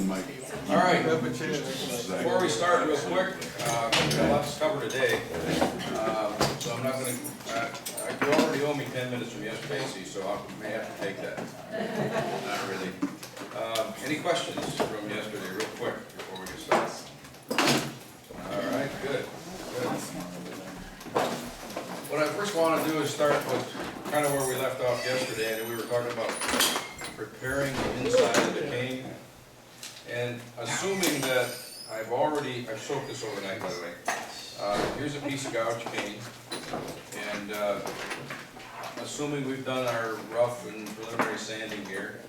All right, before we start real quick, we've got lots to cover today, so I'm not going to, you already owe me 10 minutes from yesterday, see, so I may have to take that. Not really. Any questions from yesterday real quick before we get started? All right, good. What I first want to do is start with kind of where we left off yesterday, and we were talking about preparing the inside of the cane. And assuming that I've soaked this overnight, by the way. Here's a piece of gouge cane, and assuming we've done our rough and preliminary sanding here,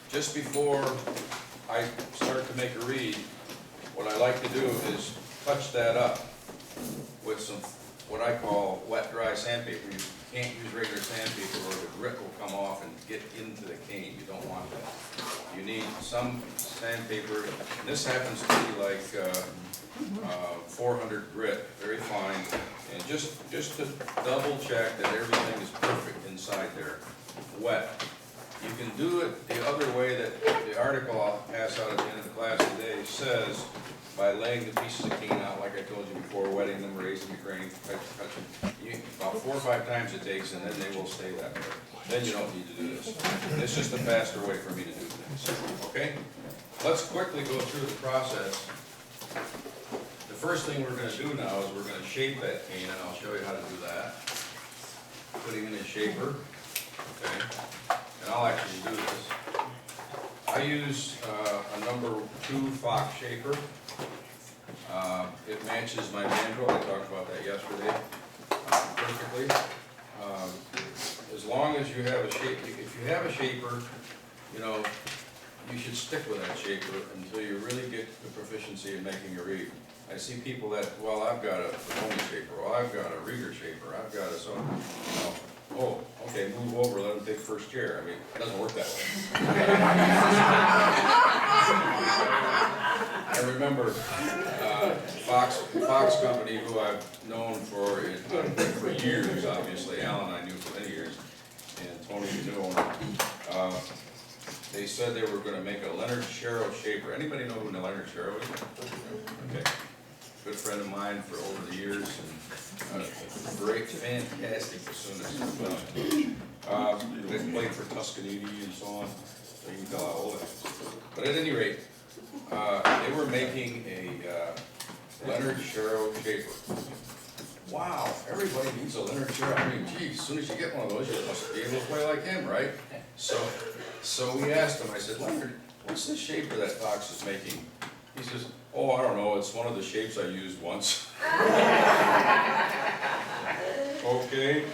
just before I start to make a reed, what I like to do is touch that up with some what I call wet dry sandpaper. You can't use regular sandpaper or the grit will come off and get into the cane. You don't want that. You need some sandpaper. This happens to be like 400 grit, very fine, and just to double check that everything is perfect inside there, wet. You can do it the other way that the article I'll pass out at the end of the class today says, by laying the pieces of cane out, like I told you before, wetting them, raising the grain, touching. About 4 or 5 times it takes, and then they will stay that way. Then you don't need to do this. It's just a faster way for me to do things. Okay? Let's quickly go through the process. The first thing we're going to do now is we're going to shape that cane, and I'll show you how to do that. Putting in a shaper. Okay? And I'll actually do this. I use a number 2 Fox shaper. It matches my mandrel. I talked about that yesterday perfectly. As long as you have a shaper, if you have a shaper, you know, you should stick with that shaper until you really get the proficiency in making a reed. I see people that, well, I've got a pony shaper, well, I've got a reader shaper, I've got a so, you know, oh, okay, move over, let them take first chair. I mean, it doesn't work that way. I remember Fox Company, who I've known for years, obviously. Alan I knew for many years, and Tony the new owner. They said they were going to make a Leonard Sharrow shaper. Anybody know who Leonard Sharrow is? Okay. Good friend of mine for over the years, and great, fantastic bassoonist. They played for Tuscany and so on, so you can tell how old it is. But at any rate, they were making a Leonard Sharrow shaper. Wow, everybody needs a Leonard Sharrow. I mean, gee, as soon as you get one of those, you must be able to play like him, right? So we asked him, I said, Leonard, what's the shaper that Fox is making? He says, oh, I don't know, it's one of the shapes I used once. Okay.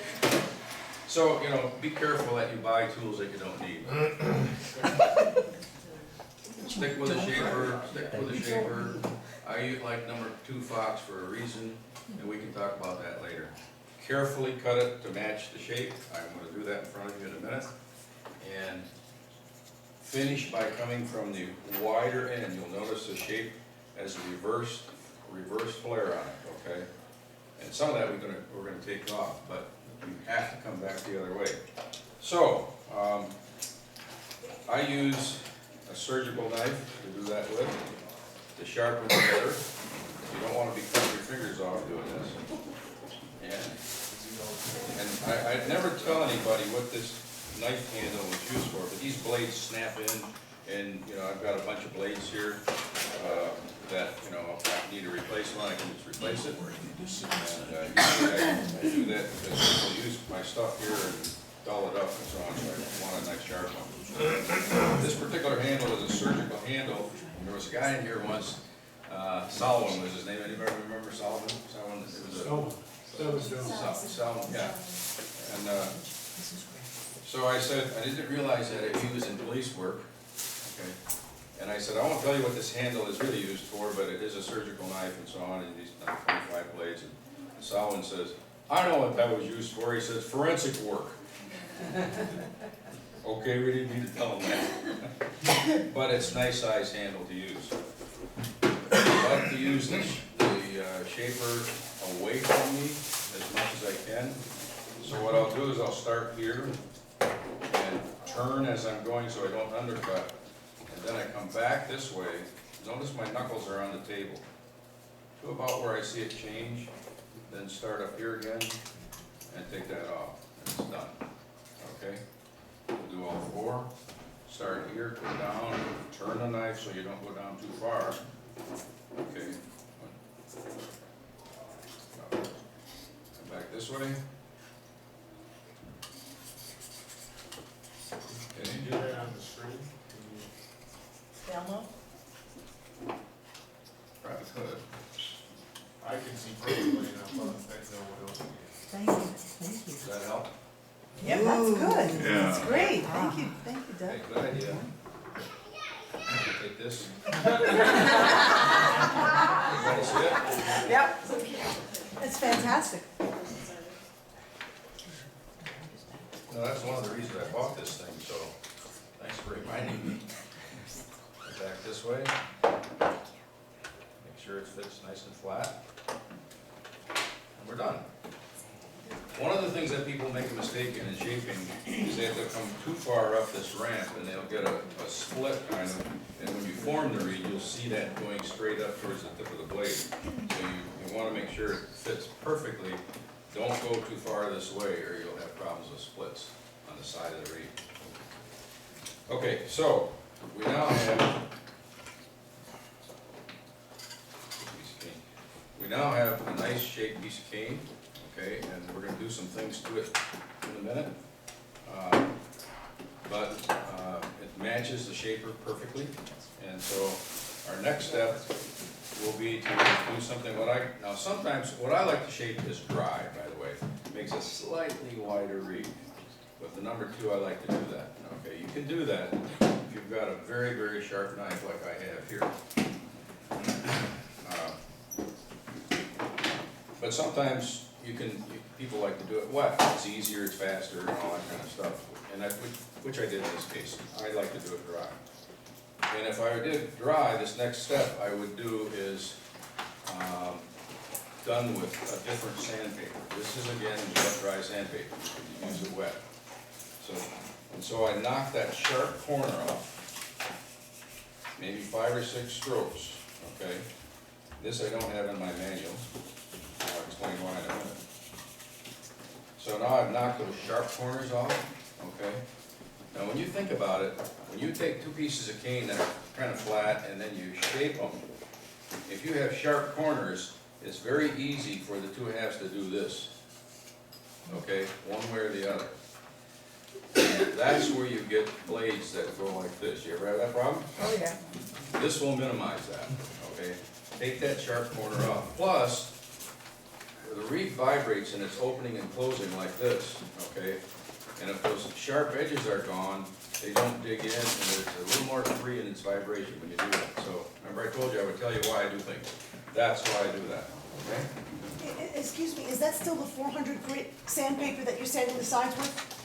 So, you know, be careful that you buy tools that you don't need. Stick with a shaper, I like number 2 Fox for a reason, and we can talk about that later. Carefully cut it to match the shape. I'm going to do that in front of you in a minute. And finish by coming from the wider end. You'll notice the shape has a reverse flare on it, okay? And some of that we're going to take off, but you have to come back the other way. So, I use a surgical knife to do that with, to sharpen the leather. You don't want to be cutting your fingers off doing this. And I'd never tell anybody what this knife handle was used for, but these blades snap in, and you know, I've got a bunch of blades here that, you know, if I need a replacement, I can just replace it. And usually I do that because people use my stuff here and dull it up and so on, so I want a nice sharp one. This particular handle is a surgical handle. There was a guy in here once, Solomon was his name. Anybody remember Solomon? Solomon, yeah. And so I said, I didn't realize that he was in police work. Okay. And I said, I won't tell you what this handle is really used for, but it is a surgical knife and so on, and these 25 blades. And Solomon says, I know what that was used for. He says, forensic work. Okay, we didn't need to tell him that. But it's a nice size handle to use. I like to use the shaper away from me as much as I can. So what I'll do is I'll start here and turn as I'm going so I don't undercut. And then I come back this way, notice my knuckles are on the table. To about where I see it change, then start up here again, and take that off, and it's done. Okay? We'll do all four. Start here, go down, turn the knife so you don't go down too far. Okay. Come back this way. Can you do that on the screen? Download? Probably could. I can see perfectly enough, but I don't know what else. Thank you, thank Does that help? you. Yeah, that's good. Yeah. That's great. Thank you, Doug. Okay, good idea. Take this. Everybody see it? Yep. It's fantastic. No, that's one of the reasons I bought this thing, so thanks for reminding me. Go back this way. Make sure it fits nice and flat. And we're done. One of the things that people make a mistake in shaping is they have to come too far up this ramp and they'll get a split kind of, and when you form the reed, you'll see that going straight up towards the tip of the blade. So you want to make sure it fits perfectly. Don't go too far this way or you'll have problems with splits on the side of the reed. Okay, so we now have a nice shaped piece of cane, okay, and we're going to do some things to it in a minute. But it matches the shaper perfectly, and so our next step will be to do something now sometimes what I like to shape is dry, by the way. It makes a slightly wider reed. With the number 2, I like to do that. Okay, you can do that if you've got a very, very sharp knife like I have here. But sometimes people like to do it wet. It's easier, it's faster, and all that kind of stuff. And which I did in this case. I like to do it dry. And if I did dry, this next step I would do is done with a different sandpaper. This is again wet dry sandpaper. You use it wet. So I knock that sharp corner off. Maybe 5 or 6 strokes. Okay. This I don't have in my manual. I'll explain why in a minute. So now I've knocked those sharp corners off, okay? Now when you think about it, when you take 2 pieces of cane that are kind of flat and then you shape them, if you have sharp corners, it's very easy for the 2 halves to do this, okay? One way or the other. And that's where you get blades that go like this. You ever have that problem? Oh, yeah. This will minimize that, okay? Take that sharp corner off. Plus, the reed vibrates and it's opening and closing like this, okay? And if those sharp edges are gone, they don't dig in and it's a little more free in its vibration when you do that. So, remember I told you I would tell you why I do things. That's why I do that, okay? Excuse me, is that still the 400 grit sandpaper that you're sanding the sides with?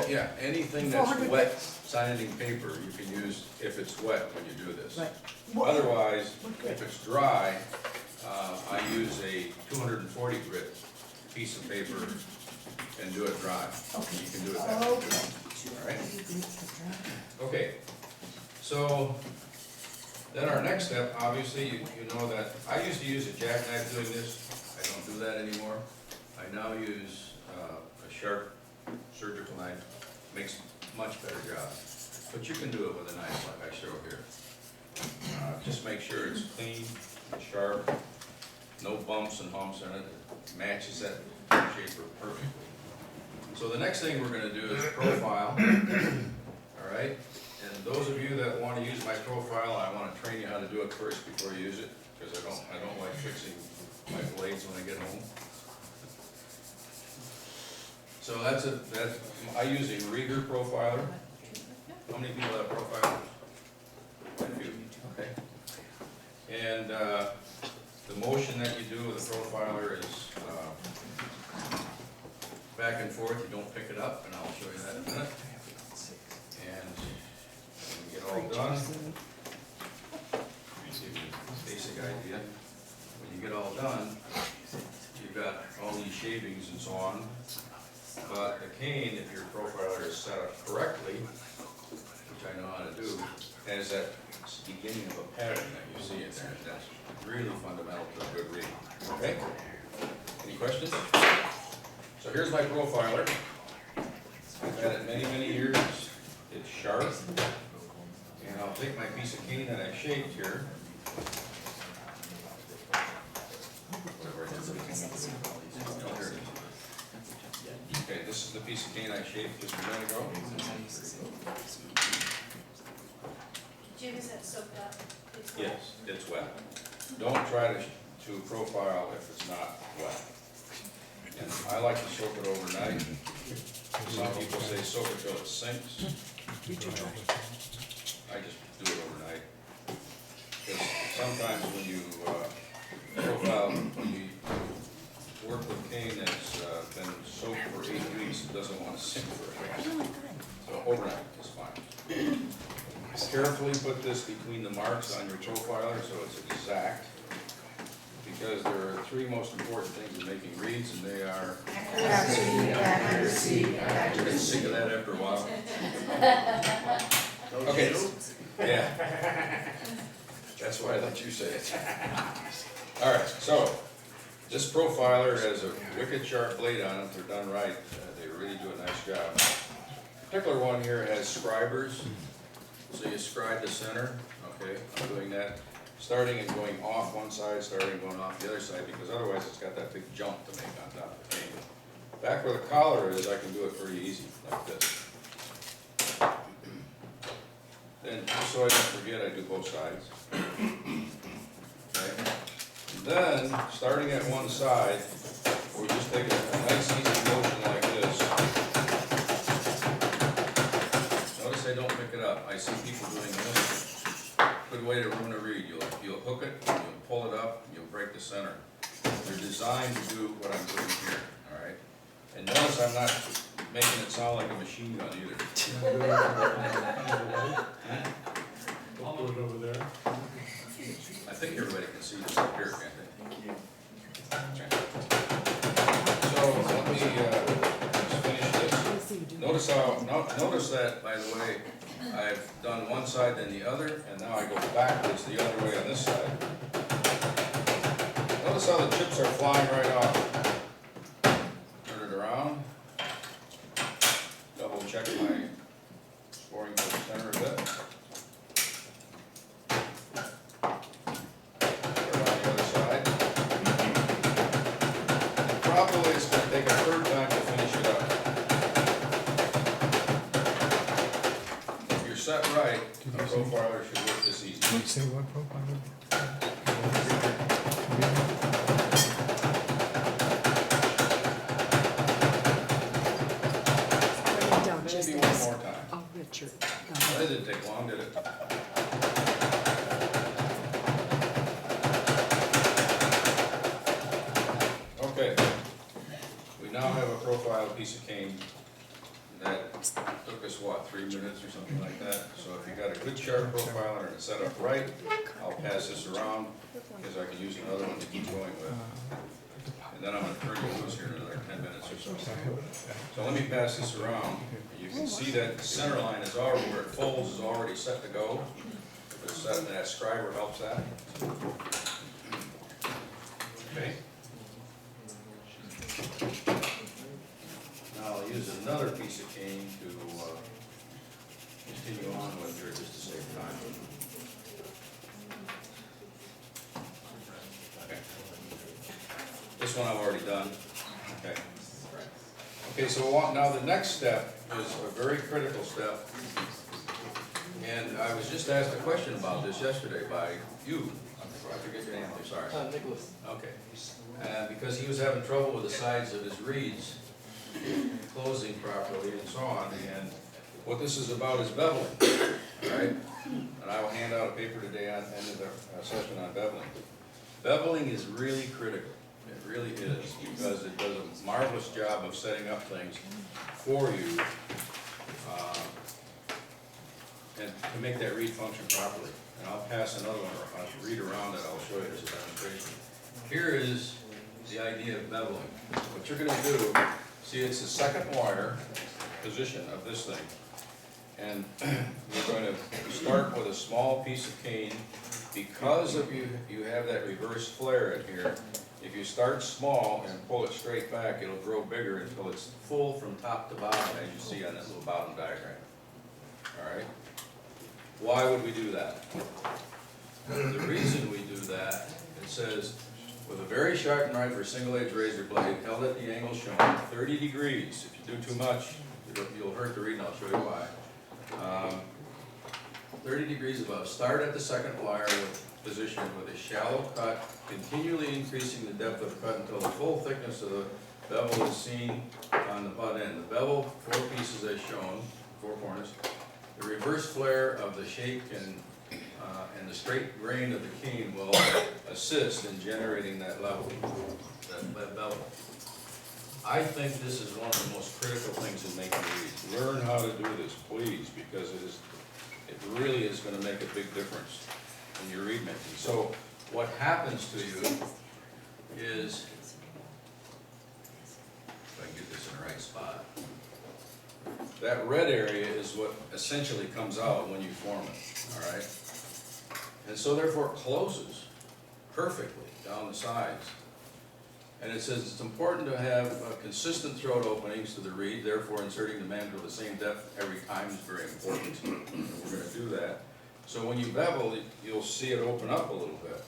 Yeah, anything that's 400 wet sanding paper you can use if it's wet when you do this. Right. Otherwise, What grit? if it's dry, I use a 240 grit piece of paper and do it dry. Okay. You can do it that way. Okay. All right. Okay. So then our next step, obviously, you know that I used to use a jackknife doing this. I don't do that anymore. I now use a sharp surgical knife. Makes much better job. But you can do it with a knife like I show here. Just make sure it's clean and sharp, no bumps and humps in it. It matches that shaper perfectly. So the next thing we're going to do is profile. All right. And those of you that want to use my profile, I want to train you how to do it first before you use it, because I don't like fixing my blades when I get home. So I use a Rieger profiler. How many people have profilers? Quite a few. Okay. And the motion that you do with a profiler is back and forth. You don't pick it up, and I'll show you that in a minute. And when we get all done, basic idea. When you get all done, you've got all these shavings and so on. But the cane, if your profiler is set up correctly, which I know how to do, has that beginning of a pattern that you see in there. That's really fundamental to a good read. Okay? Any questions? So here's my profiler. I've had it many, many years. It's sharp. And I'll take my piece of cane that I shaped here. Whatever it is. No, here it is. Okay, this is the piece of cane I shaped just a minute ago. Jim, is that soaked up? It's wet? Yes, it's wet. Don't try to profile if it's not wet. And I like to soak it overnight. Some people say soak it till it sinks. I just do it overnight. Because sometimes when you profile, when you work with cane that's been soaked for 8 weeks, it doesn't want to sink very fast. So overnight is fine. Carefully put this between the marks on your profiler so it's exact. Because there are 3 most important things in making reads, and they are. Accuracy. You're gonna sick of that after a while. Okay. Yeah. That's why I let you say it. All right. So this profiler has a wicked sharp blade on it. If they're done right, they really do a nice job. This particular one here has scribers. So you scribe the center. Okay. I'm doing that. Starting and going off one side, starting and going off the other side, because otherwise it's got that big jump to make on top of the cane. Back where the collar is, I can do it pretty easy, like this. Then, just so I don't forget, I do both sides. Okay. And then, starting at one side, we're just taking a nice easy motion like this. Notice I don't pick it up. I see people doing this. Good way to ruin a read. You'll hook it, you'll pull it up, you'll break the center. They're designed to do what I'm doing here, all right? And notice I'm not making it sound like a machine gun either. I'll put it over there. I think everybody can see this up here, can't they? Okay. So let me just finish this. Notice that, by the way, I've done one side then the other, and now I go backwards the other way on this side. Notice how the chips are flying right off. Turn it around. Double check my scoring to the center a bit. Around the other side. And probably it's going to take a third time to finish it up. Set right, a profiler should work this easy. Did you say what profiler? Maybe one more time. Oh, Richard. Well, that didn't take long, did it? Okay. We now have a profile piece of cane that took us, what, 3 minutes or something like that? So if you got a good sharp profiler and it's set up right, I'll pass this around because I can use another one to keep going with. And then I'm going to turn you loose here in another 10 minutes or so. So let me pass this around. You can see that the center line is already, where it folds, is already set to go. If it's set, that scriber helps that. Okay. Now I'll use another piece of cane to continue on with here just to save time. Okay. This one I've already done. Okay. Okay, so now the next step is a very critical step. And I was just asked a question about this yesterday by you. I forget your name, I'm sorry. Nicholas. Okay. Because he was having trouble with the sides of his reeds closing properly and so on, and what this is about is beveling, right? And I will hand out a paper today on end of the session on beveling. Beveling is really critical. It really is, because it does a marvelous job of setting up things for you and to make that read function properly. And I'll pass another one, I'll read around it, I'll show you as a demonstration. Here is the idea of beveling. What you're going to do, see, it's the second wire position of this thing. And we're going to start with a small piece of cane. Because of you have that reverse flare in here, if you start small and pull it straight back, it'll grow bigger until it's full from top to bottom, as you see on that little bottom diagram. All right? Why would we do that? The reason we do that, it says, with a very sharp knife or single-edged razor blade held at the angle shown, 30 degrees. If you do too much, you'll hurt the reed, and I'll show you why. 30 degrees above. Start at the second wire position with a shallow cut, continually increasing the depth of the cut until the full thickness of the bevel is seen on the butt end. The bevel, 4 pieces as shown, 4 corners. The reverse flare of the shape and the straight grain of the cane will assist in generating that level, that bevel. I think this is one of the most critical things in making reeds. Learn how to do this, please, because it really is going to make a big difference in your reed making. So what happens to you is, if I can get this in the right spot, that red area is what essentially comes out when you form it, all right? And so therefore it closes perfectly down the sides. And it says it's important to have consistent throat openings to the reed, therefore inserting the mandrel the same depth every time is very important. And we're going to do that. So when you bevel, you'll see it open up a little bit.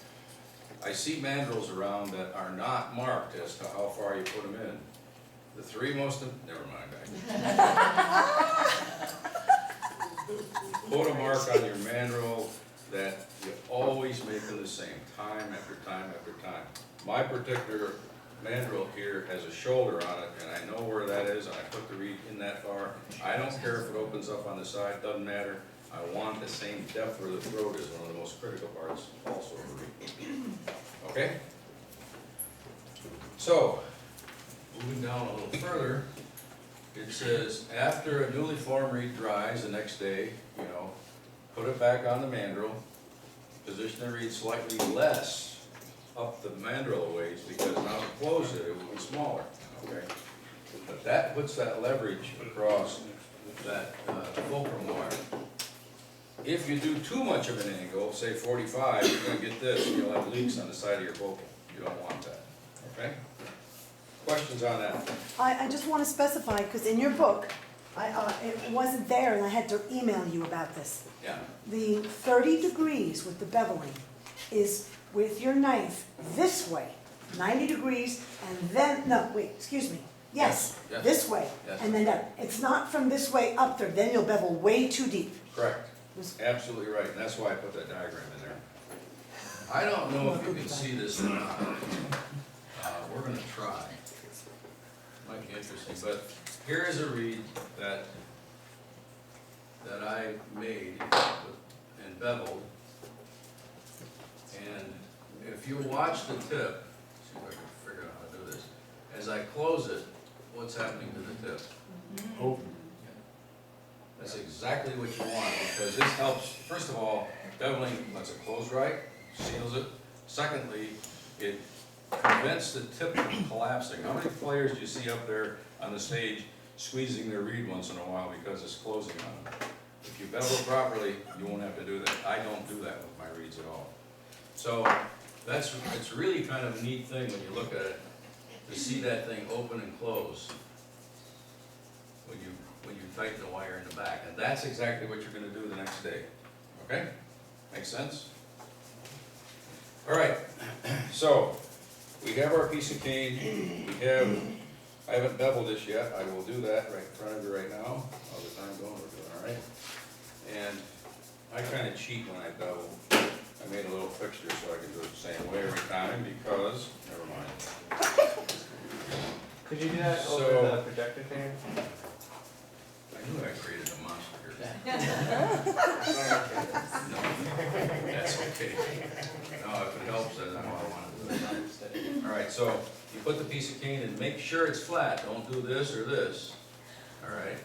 I see mandrels around that are not marked as to how far you put them in. The 3 most, never mind, put a mark on your mandrel that you always make them the same, time after time after time. My particular mandrel here has a shoulder on it, and I know where that is, and I put the reed in that far. I don't care if it opens up on the side, doesn't matter. I want the same depth where the throat is, one of the most critical parts also of the reed. Okay? So, moving down a little further, it says, after a newly formed reed dries the next day, put it back on the mandrel, position the reed slightly less up the mandrel a ways, because now to close it, it will be smaller, okay? But that puts that leverage across that fulcrum wire. If you do too much of an angle, say 45, you're going to get this, and you'll have leaks on the side of your fulcrum. You don't want that, okay? Questions on that? I just want to specify, because in your book, it wasn't there, and I had to email you about this. Yeah. The 30 degrees with the beveling is with your knife this way, 90 degrees, and then, no, wait, excuse me. Yes, Yes. this way, Yes. and then down. It's not from this way up there, then you'll bevel way too deep. Correct. Absolutely right, and that's why I put that diagram in there. I don't know if you can see this or not. We're going to try. Might be interesting, but here is a reed that I made and beveled. And if you watch the tip, see if I can figure out how to do this. As I close it, what's happening to the tip? Open. That's exactly what you want, because this helps, first of all, beveling lets it close right, seals it. Secondly, it prevents the tip from collapsing. How many players do you see up there on the stage squeezing their reed once in a while because it's closing on them? If you bevel properly, you won't have to do that. I don't do that with my reeds at all. So it's really kind of a neat thing when you look at it, to see that thing open and close when you tighten the wire in the back. And that's exactly what you're going to do the next day. Okay? Makes sense? All right. So we have our piece of cane. I haven't beveled this yet. I will do that right in front of you right now. All the time going, we're doing all right. And I kind of cheat when I bevel. I made a little fixture so I can do it the same way every time because, never mind. Could you do that So- over the projector thing? I knew I created a monster here. No, that's okay. No, if it helps, then that's what I want to do. All right, so you put the piece of cane and make sure it's flat. Don't do this or this. All right?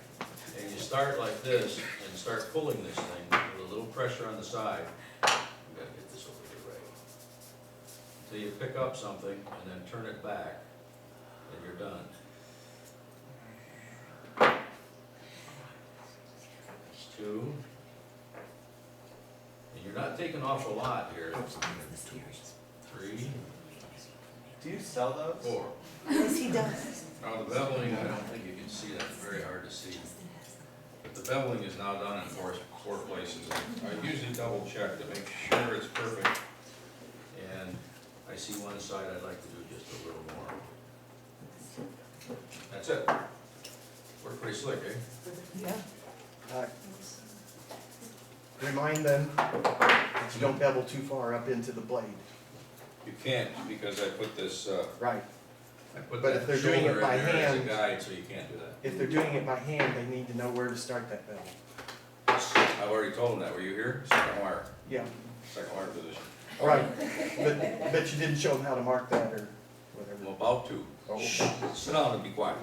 And you start like this and start pulling this thing with a little pressure on the side. You gotta get this over here right. Until you pick up something and then turn it back, and you're done. 2. And you're not taking off a lot here. 3, Do you sell those? 4. Yes, he does. Now the beveling, I don't think you can see that, it's very hard to see. But the beveling is now done in four places. I usually double check to make sure it's perfect. And I see one side I'd like to do just a little more. That's it. Worked pretty slick, eh? Yeah. Remind them that you don't bevel too far up into the blade. You can't, because I put this, Right. I put But that if they're doing shoulder it by in there as a hand- guide, so you can't do that. If they're doing it by hand, they need to know where to start that bevel. I've already told them that. Were you here? Second wire position. Right, but you didn't show them how to mark that or I'm whatever. about to. Oh. Sit down and be quiet.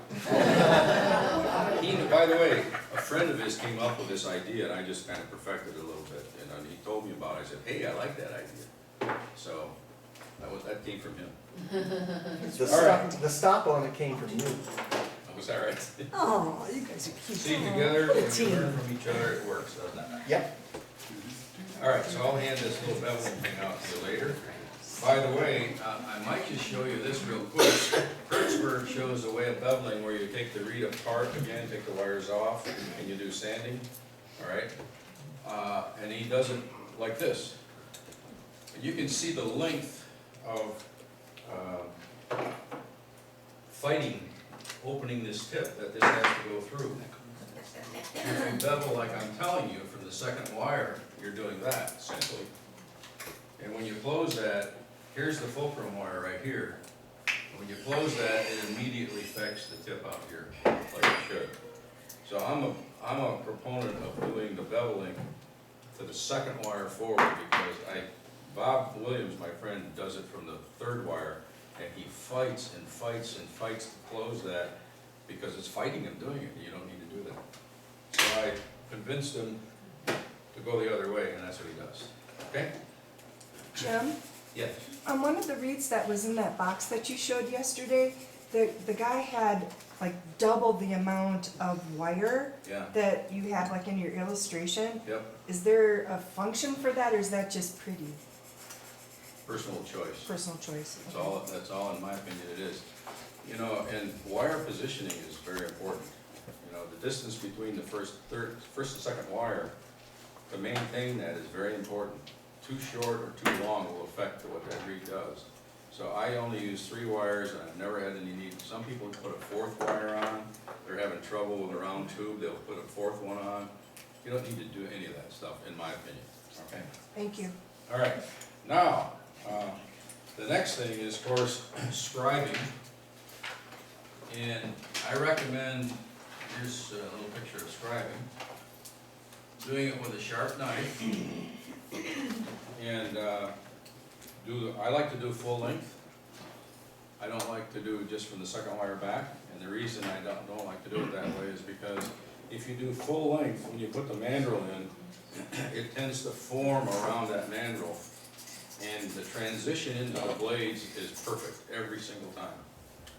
By the way, a friend of his came up with this idea, and I just kind of perfected it a little bit. And he told me about it. I said, hey, I like that idea. So that came from him. The stop on it came from you. Was that right? Oh, you guys are cute. See, together, when you Team. learn from each other, it works, doesn't it? Yep. All right, so I'll hand this little beveling thing out to you later. By the way, I might just show you this real quick. Kurtzberg shows a way of beveling where you take the reed apart, again, take the wires off, and you do sanding, all right? And he does it like this. You can see the length of fighting, opening this tip that this has to go through. If you bevel like I'm telling you from the second wire, you're doing that simply. And when you close that, here's the fulcrum wire right here. When you close that, it immediately affects the tip out here, like it should. So I'm a proponent of doing the beveling to the second wire forward because Bob Williams, my friend, does it from the third wire, and he fights and fights and fights to close that because it's fighting him doing it, and you don't need to do that. So I convinced him to go the other way, and that's what he does. Okay? Jim, Yes. on one of the reeds that was in that box that you showed yesterday, the guy had like double the amount of wire Yeah. that you had like in your illustration. Yep. Is there a function for that, or is that just pretty? Personal choice. Personal choice? That's all, in my opinion, it is. You know, and wire positioning is very important. You know, the distance between the first and second wire, to maintain that is very important. Too short or too long will affect what that reed does. So I only use 3 wires, and I've never had any need. Some people put a 4th wire on. They're having trouble with a round tube, they'll put a 4th one on. You don't need to do any of that stuff, in my opinion, okay? Thank you. All right, now, the next thing is, of course, scribing. And I recommend, here's a little picture of scribing. Doing it with a sharp knife. And I like to do full length. I don't like to do just from the second wire back. And the reason I don't like to do it that way is because if you do full length, when you put the mandrel in, it tends to form around that mandrel. And the transition into the blades is perfect every single time.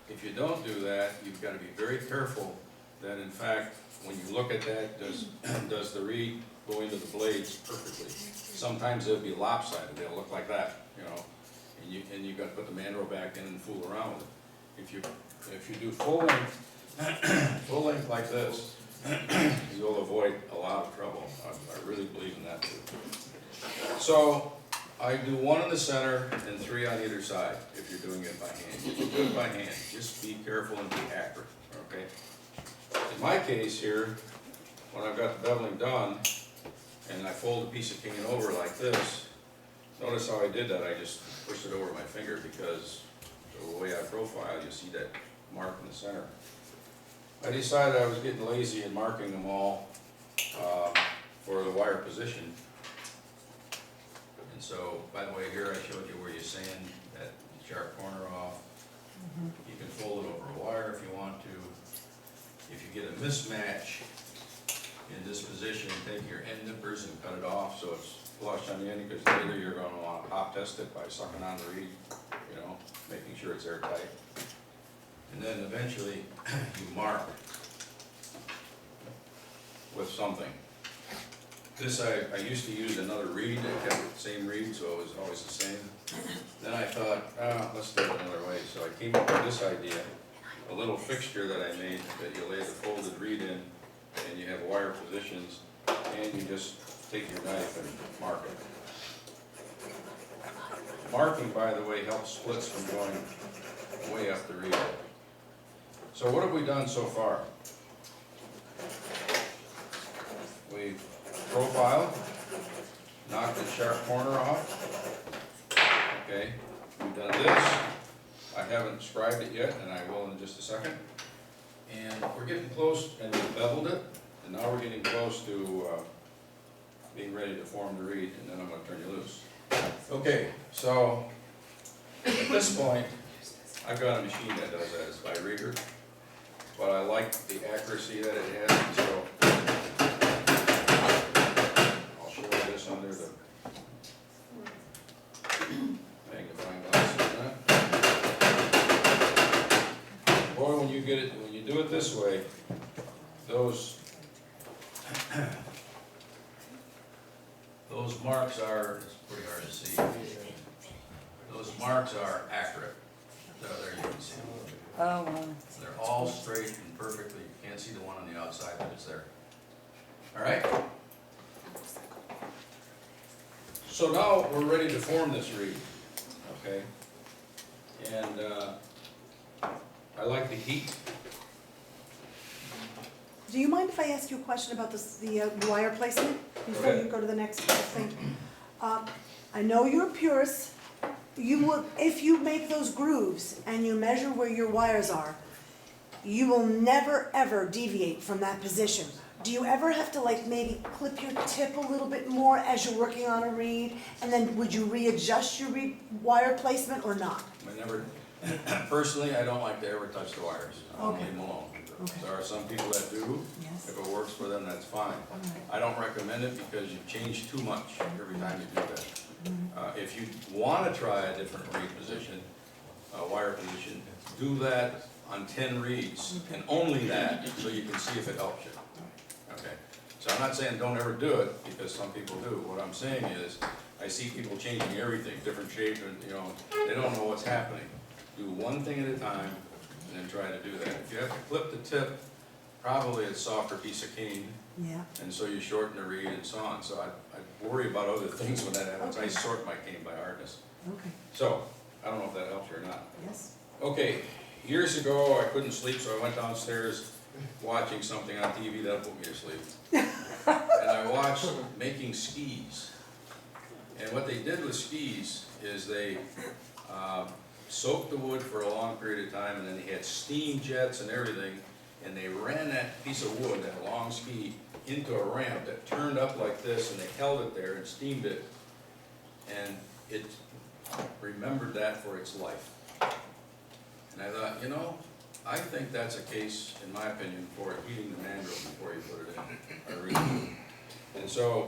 If you don't do that, you've got to be very careful that, in fact, when you look at that, does the reed go into the blades perfectly? Sometimes they'll be lopsided, they'll look like that, you know, and you've got to put the mandrel back in and fool around with it. If you do full length like this, you'll avoid a lot of trouble. I really believe in that too. So I do 1 in the center and 3 on either side if you're doing it by hand. If you do it by hand, just be careful and be accurate, okay? In my case here, when I've got the beveling done, and I fold a piece of cane over like this, notice how I did that. I just pushed it over my finger because the way I profile, you see that mark in the center. I decided I was getting lazy in marking them all for the wire position. And so, by the way, here I showed you where you sand that sharp corner off. You can fold it over a wire if you want to. If you get a mismatch in this position, take your end nippers and cut it off so it's flush on the end, because later you're going to want to pop test it by sucking on the reed, you know, making sure it's airtight. And then eventually you mark with something. This, I used to use another reed, I kept the same reed, so it was always the same. Then I thought, let's do it another way, so I came up with this idea, a little fixture that I made that you lay the folded reed in, and you have wire positions, and you just take your knife and mark it. Marking, by the way, helps splits from going way up the reed. So what have we done so far? We've profiled, knocked the sharp corner off. Okay, we've done this. I haven't scribed it yet, and I will in just a second. And we're getting close, and we beveled it, and now we're getting close to being ready to form the reed, and then I'm going to turn you loose. Okay, so at this point, I've got a machine that does that. It's by Rieger, but I like the accuracy that it has, and so I'll show you this under the magnifying glass. Boy, when you get it, when you do it this way, those marks are, it's pretty hard to see. Those marks are accurate. There you can see. Oh, wow. They're all straight and perfectly, you can't see the one on the outside, but it's there. All right? So now we're ready to form this reed, okay? And I like the heat. Do you mind if I ask you a question about the wire placement before Okay. you go to the next thing? I know you're a purist. You will, if you make those grooves and you measure where your wires are, you will never ever deviate from that position. Do you ever have to like maybe clip your tip a little bit more as you're working on a reed? And then would you readjust your wire placement or not? I never, personally, I don't like to ever touch the wires. I don't Okay. leave them alone. Okay. There are some people that do. Yes. If it works for them, that's fine. All right. I don't recommend it because you change too much every time you do that. If you want to try a different reed position, wire position, do that on 10 reeds, and only that, so you can see if it helps you. Okay, so I'm not saying don't ever do it, because some people do. What I'm saying is, I see people changing everything, different shape, and they don't know what's happening. Do one thing at a time, and then try to do that. If you have to clip the tip, probably it's a softer piece of cane, Yeah. and so you shorten the reed and so on. So I worry about other things when that happens. I sort my cane by hardness. Okay. So, I don't know if that helps you or not. Yes. Okay, years ago, I couldn't sleep, so I went downstairs watching something on TV that'll put me to sleep. And I watched making skis. And what they did with skis is they soaked the wood for a long period of time, and then they had steam jets and everything, and they ran that piece of wood, that long ski, into a ramp that turned up like this, and they held it there and steamed it, and it remembered that for its life. And I thought, I think that's a case, in my opinion, for heating the mandrel before you put it in. I really do. And so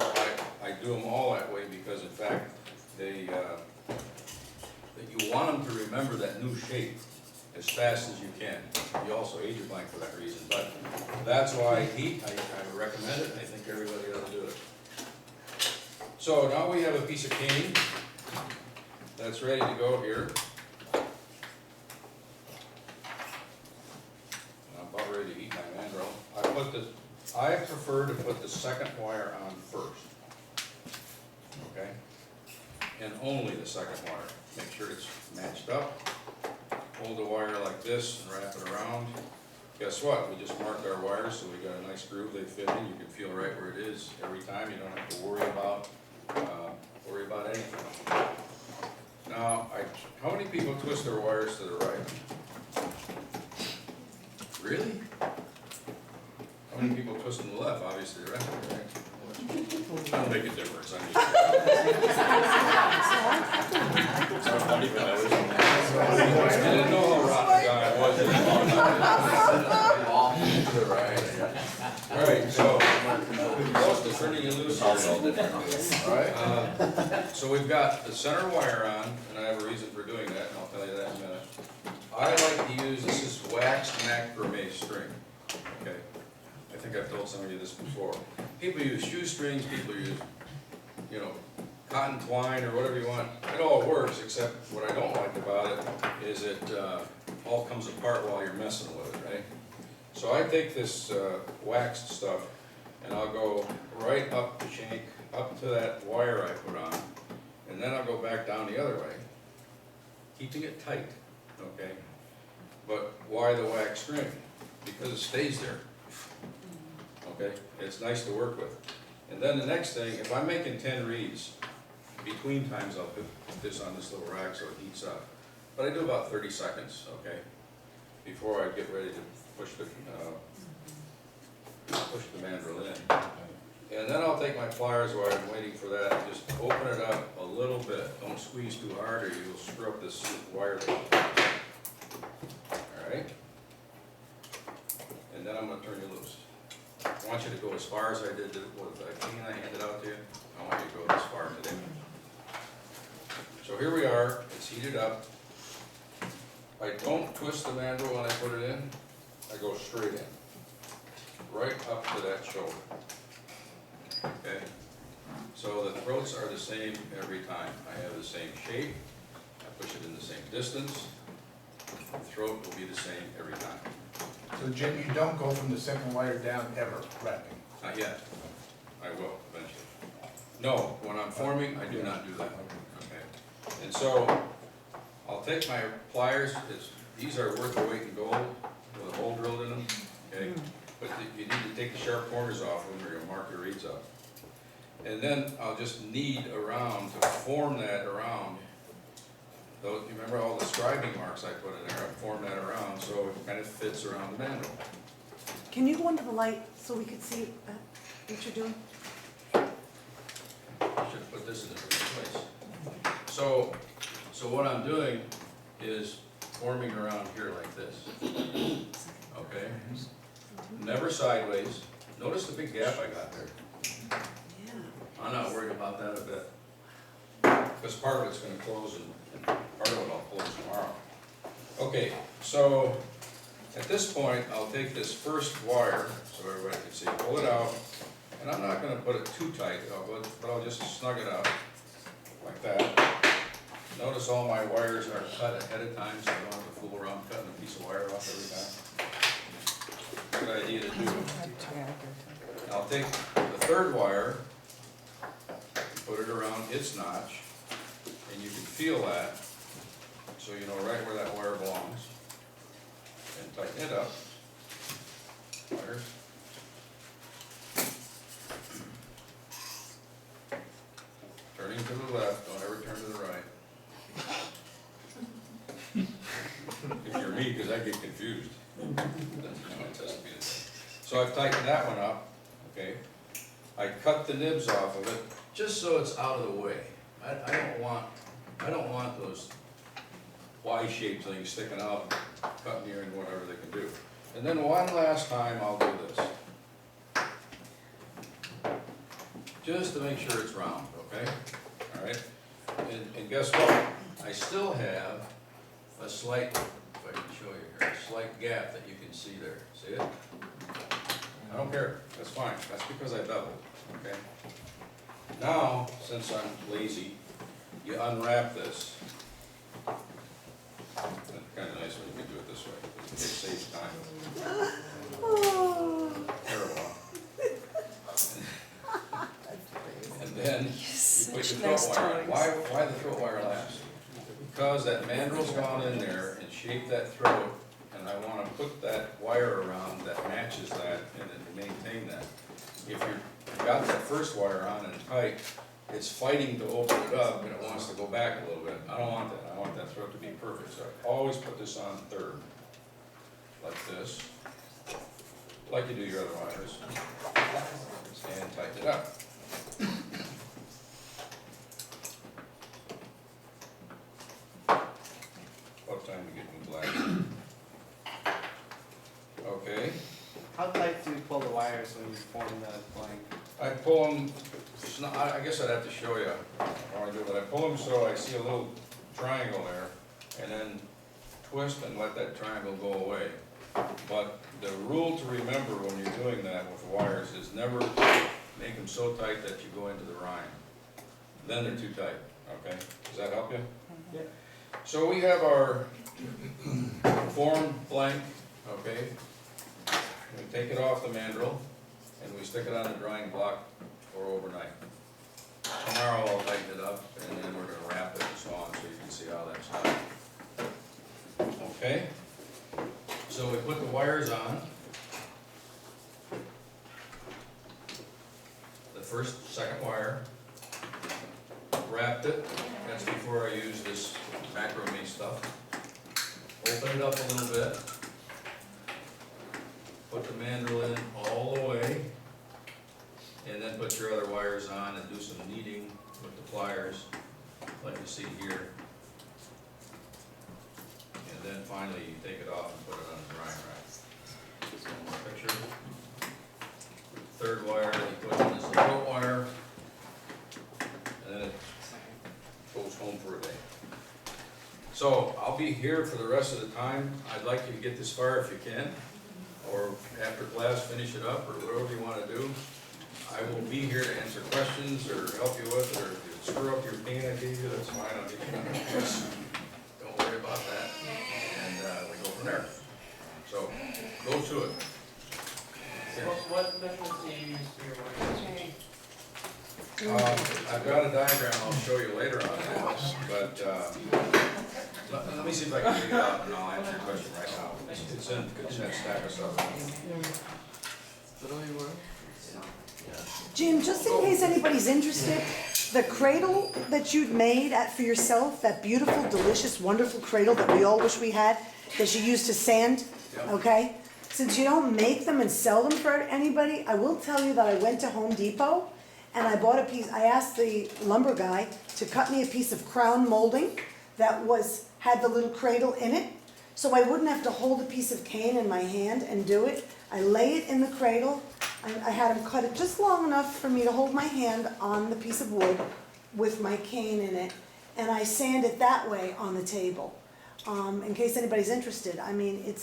I do them all that way because, in fact, that you want them to remember that new shape as fast as you can. You also age your blank for that reason, but that's why heat, I recommend it, I think everybody ought to do it. So now we have a piece of cane that's ready to go here. I'm about ready to heat my mandrel. I prefer to put the second wire on first, okay? And only the second wire. Make sure it's matched up. Hold the wire like this and wrap it around. Guess what? We just marked our wires, so we got a nice groove. They fit in. You can feel right where it is every time. You don't have to worry about anything. Now, how many people twist their wires to the right? Really? How many people twist them to the left? Obviously, the right. That'll make a difference. I'm just I didn't know how rotten the guy was. Right. All right, so close to turning you loose here. All right, so we've got the center wire on, and I have a reason for doing that, and I'll tell you that in a minute. I like to use, this is waxed macrame string, okay? I think I've told some of you this before. People use shoestrings, people use, you know, cotton twine or whatever you want. It all works, except what I don't like about it is it all comes apart while you're messing with it, right? So I take this waxed stuff and I'll go right up the shank, up to that wire I put on, and then I'll go back down the other way, keeping it tight, okay? But why the wax string? Because it stays there, okay? It's nice to work with. And then the next thing, if I'm making 10 reeds, between times I'll put this on this little rack so it heats up. But I do about 30 seconds, okay? Before I get ready to push the mandrel in. And then I'll take my pliers while I'm waiting for that and just open it up a little bit. Don't squeeze too hard or you'll screw up this wire. Alright? And then I'm going to turn you loose. I want you to go as far as I did with the cane I handed out to you. I want you to go this far today. So here we are, it's heated up. I don't twist the mandrel when I put it in. I go straight in. Right up to that shoulder. Okay? So the throats are the same every time. I have the same shape. I push it in the same distance. The throat will be the same every time. So Jim, you don't go from the second wire down ever, wrapping? Not yet. I will eventually. No, when I'm forming, I do not do that. Okay. And so I'll take my pliers. These are worth their weight in gold with a hole drilled in them. Okay. But you need to take the sharp corners off them or you'll mark your reeds up. And then I'll just knead around to form that around. Those, you remember all the scribing marks I put in there? I formed that around so it kind of fits around the mandrel. Can you go into the light so we could see what you're doing? I should have put this in a different place. So what I'm doing is forming around here like this. Okay? Never sideways. Notice the big gap I got there. Yeah. I'm not worried about that a bit. Because part of it's going to close and part of it I'll close tomorrow. Okay, so at this point I'll take this first wire so everybody can see, pull it out, and I'm not going to put it too tight, but I'll just snug it up like that. Notice all my wires are cut ahead of time so I don't have to fool around cutting a piece of wire off every time. Good idea to do. I'll take the third wire, put it around its notch, and you can feel that, so you know right where that wire belongs, and tighten it up. Wires. Turning to the left, don't ever turn to the right. If you're me, because I get confused. So I've tightened that one up, okay? I cut the nibs off of it, just so it's out of the way. I don't want those Y-shaped things sticking out, cutting here and whatever they can do. And then one last time I'll do this. Just to make sure it's round, okay? All right? And guess what? I still have a slight, if I can show you here, a slight gap that you can see there. See it? I don't care, that's fine, that's because I doubled, okay? Now, since I'm lazy, you unwrap this. It's kind of nice when you can do it this way, it saves time. Oh. Terrible. And then you put your Such throat nice wire on. toys. Why the throat wire last? Because that mandrel's gone in there and shaped that throat, and I want to put that wire around that matches that and then maintain that. If you've got that first wire on and tight, it's fighting to open it up and it wants to go back a little bit. I don't want that. I want that throat to be perfect. So I always put this on third, like this, like you do your other wires, and tighten it up. About time to get new black. Okay, How tight do you pull the wires when you form the blank? I pull them, I guess I'd have to show you how I do it, but I pull them so I see a little triangle there, and then twist and let that triangle go away. But the rule to remember when you're doing that with wires is never make them so tight that you go into the rind. Then they're too tight, okay? Does that help you? Yeah. So we have our form blank, okay? We take it off the mandrel and we stick it on the drying block for overnight. Tomorrow I'll tighten it up and then we're gonna wrap it and so on so you can see how that's done. Okay? So we put the wires on. The second wire. Wrapped it. That's before I use this macrame stuff. Open it up a little bit. Put the mandrel in all the way. And then put your other wires on and do some kneading with the pliers, like you see here. And then finally you take it off and put it on the drying rack. Just one more picture. Third wire that you put in is the throat wire. And then it goes home for a day. So I'll be here for the rest of the time. I'd like you to get this far if you can, or after class finish it up, or whatever you want to do. I will be here to answer questions or help you with it, or if you screw up your paint I gave you, that's fine, I'll give you another course. Don't worry about that, and we go from there. So, go to it. Yes. What measurements do you use for your wires? I've got a diagram I'll show you later on this, but let me see if I can figure it out and I'll answer your question right now. It's in that stack of stuff. Jim, just in case anybody's interested, the cradle that you'd made for yourself, that beautiful, delicious, wonderful cradle that we all wish we had, that you used to sand, Yeah. okay? Since you don't make them and sell them for anybody, I will tell you that I went to Home Depot and I bought a piece, I asked the lumber guy to cut me a piece of crown molding that had the little cradle in it, so I wouldn't have to hold a piece of cane in my hand and do it. I lay it in the cradle. I had him cut it just long enough for me to hold my hand on the piece of wood with my cane in it, and I sand it that way on the table. In case anybody's interested, I mean,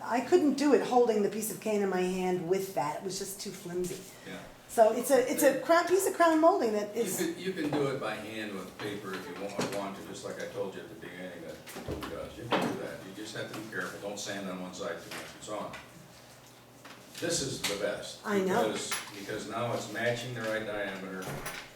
I couldn't do it holding the piece of cane in my hand with that, it was just too flimsy. Yeah. So it's a piece of crown molding that is, You can do it by hand with paper if you want to, just like I told you at the beginning that Poe does. You can do that. You just have to be careful. Don't sand on one side too much and so on. This is the best. I know. Because now it's matching the right diameter,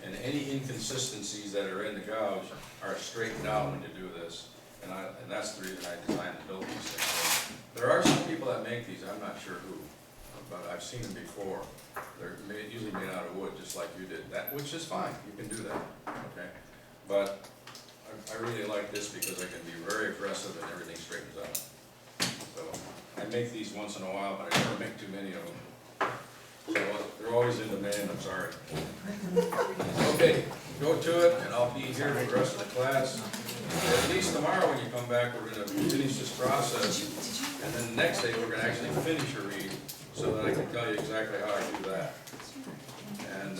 and any inconsistencies that are in the gouge are straightened out when you do this. And that's the reason I designed and built these things. There are some people that make these, I'm not sure who, but I've seen them before. They're usually made out of wood, just like you did, which is fine, you can do that, okay? But I really like this because I can be very aggressive and everything straightens out. So I make these once in a while, but I never make too many of them. So they're always in demand, I'm sorry. Okay, go to it, and I'll be here for the rest of the class. At least tomorrow when you come back, we're gonna finish this process, and then the next day, we're gonna actually finish a read, so that I can tell you exactly how I do that. And